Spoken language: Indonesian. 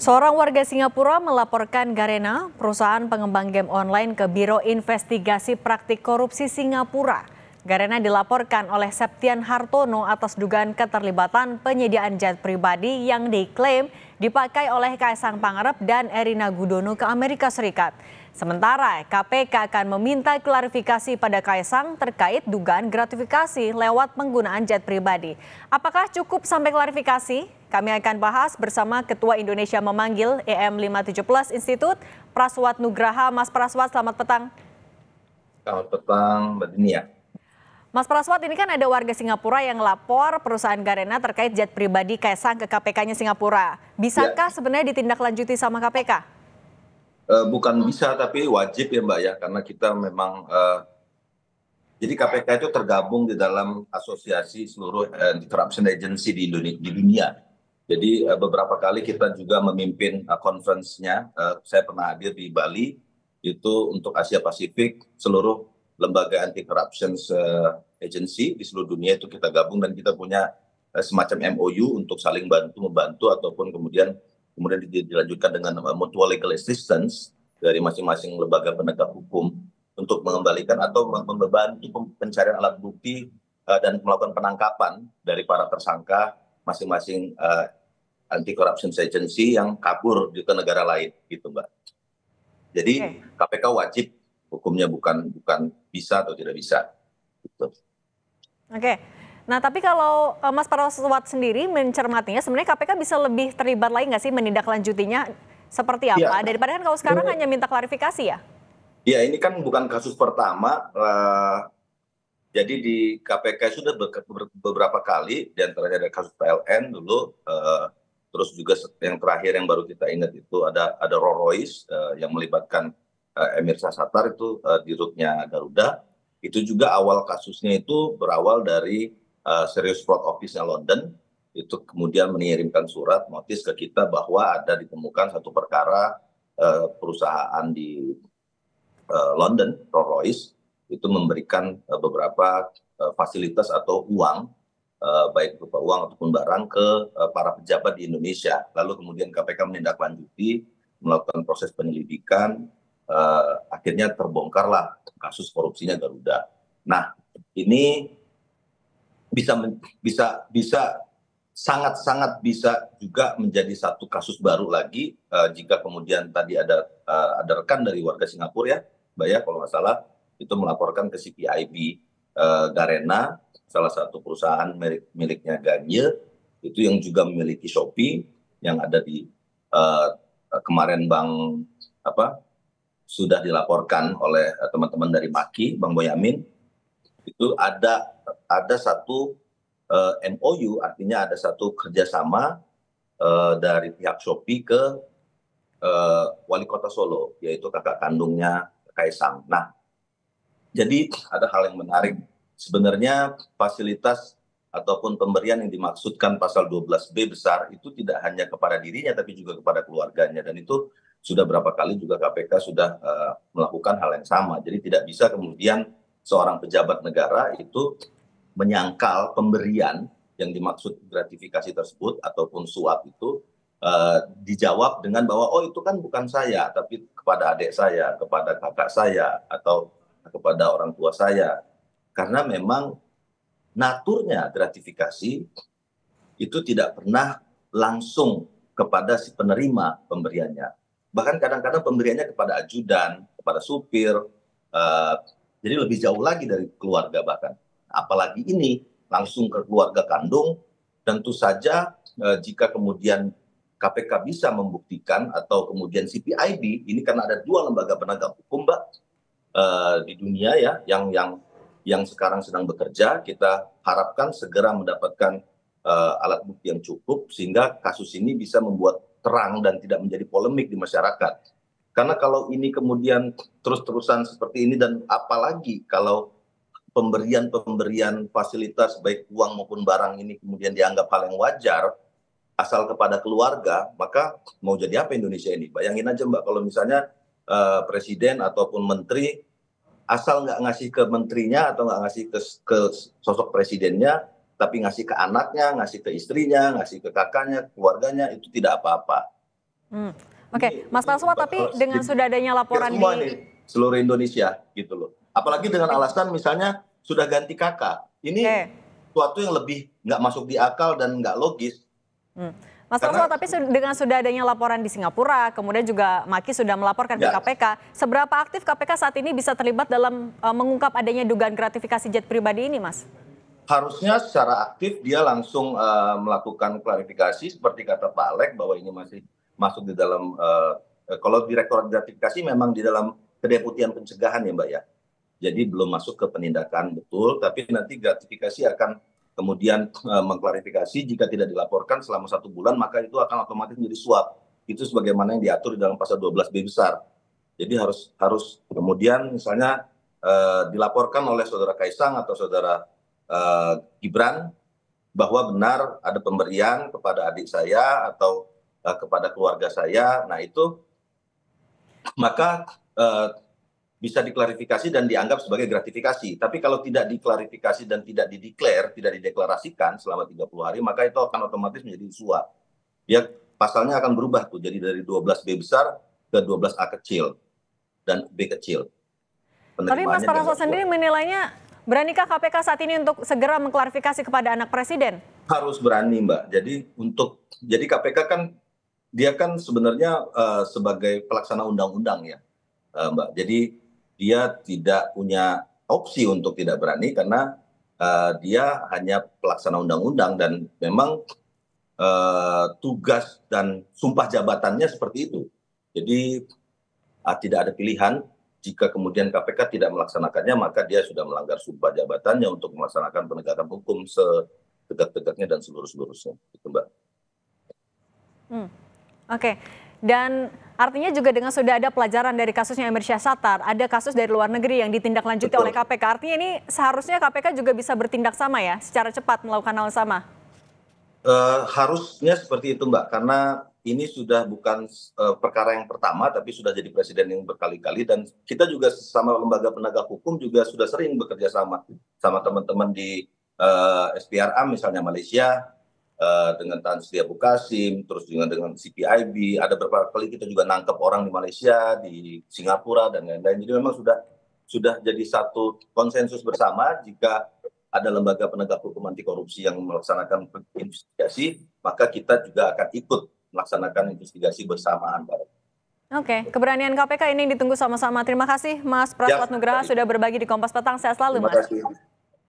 Seorang warga Singapura melaporkan Garena, perusahaan pengembang game online, ke Biro Investigasi Praktik Korupsi Singapura. Garena dilaporkan oleh Septian Hartono atas dugaan keterlibatan penyediaan jet pribadi yang diklaim dipakai oleh Kaisang Pangarep dan Erina Gudono ke Amerika Serikat. Sementara KPK akan meminta klarifikasi pada Kaisang terkait dugaan gratifikasi lewat penggunaan jet pribadi. Apakah cukup sampai klarifikasi? Kami akan bahas bersama Ketua Indonesia Memanggil EM517 Institut, Praswat Nugraha. Mas Praswat, selamat petang. Selamat petang, Mbak Dinia. Mas Praswat, ini kan ada warga Singapura yang lapor perusahaan Garena terkait jet pribadi Kaisang ke KPK-nya Singapura. Bisakah sebenarnya ditindaklanjuti sama KPK? Bukan bisa, tapi wajib ya Mbak ya, karena kita memang, jadi KPK itu tergabung di dalam asosiasi seluruh anti-corruption agency di dunia. Jadi beberapa kali kita juga memimpin conference-nya, saya pernah hadir di Bali, itu untuk Asia Pasifik, seluruh lembaga anti-corruption agency di seluruh dunia itu kita gabung dan kita punya semacam MOU untuk saling membantu ataupun kemudian dilanjutkan dengan mutual legal assistance dari masing-masing lembaga penegak hukum untuk mengembalikan atau membantu pencarian alat bukti dan melakukan penangkapan dari para tersangka masing-masing anti corruption agency yang kabur ke negara lain gitu Mbak. Jadi KPK wajib, hukumnya bukan bisa atau tidak bisa. Gitu. Oke. Nah, tapi kalau Mas Praswat sendiri mencermatinya, sebenarnya KPK bisa lebih terlibat lagi nggak sih menindaklanjutinya seperti apa? Daripada kan kalau sekarang hanya minta klarifikasi ya? Iya, ini kan bukan kasus pertama. Jadi di KPK sudah beberapa kali, di antaranya ada kasus PLN dulu, terus juga yang terakhir yang baru kita ingat itu ada Rolls Royce yang melibatkan Emir Sashatar itu di rutenya Garuda. Itu juga awal kasusnya itu berawal dari Serious Fraud Office-nya London, itu kemudian mengirimkan surat notis ke kita bahwa ada ditemukan satu perkara perusahaan di London, Rolls Royce, itu memberikan beberapa fasilitas atau uang, baik berupa uang ataupun barang ke para pejabat di Indonesia. Lalu kemudian KPK menindaklanjuti, melakukan proses penyelidikan, akhirnya terbongkarlah kasus korupsinya Garuda. Nah, ini bisa sangat bisa juga menjadi satu kasus baru lagi jika kemudian tadi ada rekan dari warga Singapura ya, Mbak ya, kalau nggak salah itu melaporkan ke CPIB Garena, salah satu perusahaan miliknya Ganye, itu yang juga memiliki Shopee yang ada di kemarin sudah dilaporkan oleh teman-teman dari Maki, Bang Boyamin, itu ada satu MOU, artinya ada satu kerjasama dari pihak Shopee ke Wali Kota Solo, yaitu kakak kandungnya Kaisang. Nah, jadi ada hal yang menarik. Sebenarnya fasilitas ataupun pemberian yang dimaksudkan pasal 12B besar itu tidak hanya kepada dirinya tapi juga kepada keluarganya, dan itu sudah berapa kali juga KPK sudah melakukan hal yang sama. Jadi tidak bisa kemudian seorang pejabat negara itu menyangkal pemberian yang dimaksud gratifikasi tersebut ataupun suap itu dijawab dengan bahwa oh itu kan bukan saya tapi kepada adik saya, kepada kakak saya, atau kepada orang tua saya. Karena memang naturnya gratifikasi itu tidak pernah langsung kepada si penerima pemberiannya. Bahkan kadang-kadang pemberiannya kepada ajudan, kepada supir, jadi lebih jauh lagi dari keluarga bahkan. Apalagi ini langsung ke keluarga kandung, tentu saja jika kemudian KPK bisa membuktikan atau kemudian CPIB, ini karena ada dua lembaga penegak hukum Mbak di dunia ya yang sekarang sedang bekerja, kita harapkan segera mendapatkan alat bukti yang cukup sehingga kasus ini bisa membuat terang dan tidak menjadi polemik di masyarakat. Karena kalau ini kemudian terus-terusan seperti ini, dan apalagi kalau pemberian fasilitas baik uang maupun barang ini kemudian dianggap hal yang wajar asal kepada keluarga, maka mau jadi apa Indonesia ini? Bayangin aja Mbak, kalau misalnya presiden ataupun menteri asal nggak ngasih ke menterinya atau nggak ngasih ke sosok presidennya, tapi ngasih ke anaknya, ngasih ke istrinya, ngasih ke kakaknya, keluarganya, itu tidak apa-apa. Hmm. Oke, Mas Ini Praswa, tapi dengan sudah adanya laporan semua di... nih seluruh Indonesia gitu loh. Apalagi dengan alasan misalnya sudah ganti kakak. Ini Oke. suatu yang lebih nggak masuk di akal dan nggak logis. Hmm. Mas Praswa, Karena tapi dengan sudah adanya laporan di Singapura, kemudian juga Maki sudah melaporkan ke ya KPK, seberapa aktif KPK saat ini bisa terlibat dalam mengungkap adanya dugaan gratifikasi jet pribadi ini, Mas? harusnya secara aktif dia langsung melakukan klarifikasi seperti kata Pak Alek bahwa ini masih masuk di dalam kalau Direktorat Gratifikasi memang di dalam kedeputian pencegahan ya Mbak ya. Jadi belum masuk ke penindakan betul, tapi nanti gratifikasi akan kemudian mengklarifikasi jika tidak dilaporkan selama 1 bulan maka itu akan otomatis menjadi suap. Itu sebagaimana yang diatur di dalam pasal 12B besar. Jadi harus kemudian misalnya dilaporkan oleh saudara Kaisang atau saudara Gibran bahwa benar ada pemberian kepada adik saya atau kepada keluarga saya. Nah itu maka bisa diklarifikasi dan dianggap sebagai gratifikasi. Tapi kalau tidak diklarifikasi dan tidak tidak dideklarasikan selama 30 hari, maka itu akan otomatis menjadi suap. Ya, pasalnya akan berubah tuh, jadi dari 12B besar ke 12A kecil dan B kecil. Tapi Mas Penerimaannya Praswa dianggap suap. sendiri menilainya, beranikah KPK saat ini untuk segera mengklarifikasi kepada anak Presiden? Harus berani, Mbak. Jadi KPK kan dia kan sebenarnya sebagai pelaksana undang-undang ya, Mbak. Jadi dia tidak punya opsi untuk tidak berani karena dia hanya pelaksana undang-undang dan memang tugas dan sumpah jabatannya seperti itu. Jadi tidak ada pilihan jika kemudian KPK tidak melaksanakannya maka dia sudah melanggar sumpah jabatannya untuk melaksanakan penegakan hukum setegak-tegaknya dan seluruh-seluruhnya. Itu Mbak. Oke, dan artinya juga dengan sudah ada pelajaran dari kasusnya Emir Syahsatar, ada kasus dari luar negeri yang ditindaklanjuti Betul. oleh KPK. Artinya ini seharusnya KPK juga bisa bertindak sama ya, secara cepat melakukan hal sama. Harusnya seperti itu Mbak, karena ini sudah bukan perkara yang pertama, tapi sudah jadi presiden yang berkali-kali dan kita juga sama lembaga penegak hukum juga sudah sering bekerja sama teman-teman di SPRA misalnya Malaysia dengan Tan Sri Abu Qasim, terus dengan CPIB, ada beberapa kali kita juga nangkep orang di Malaysia, di Singapura dan lain-lain. Jadi memang sudah jadi satu konsensus bersama jika ada lembaga penegak hukum anti korupsi yang melaksanakan investigasi, maka kita juga akan ikut melaksanakan investigasi bersamaan. Oke, keberanian KPK ini ditunggu sama-sama. Terima kasih Mas Ya, Praswat Nugraha sudah berbagi di Kompas Petang. Sehat selalu terima Mas. kasih.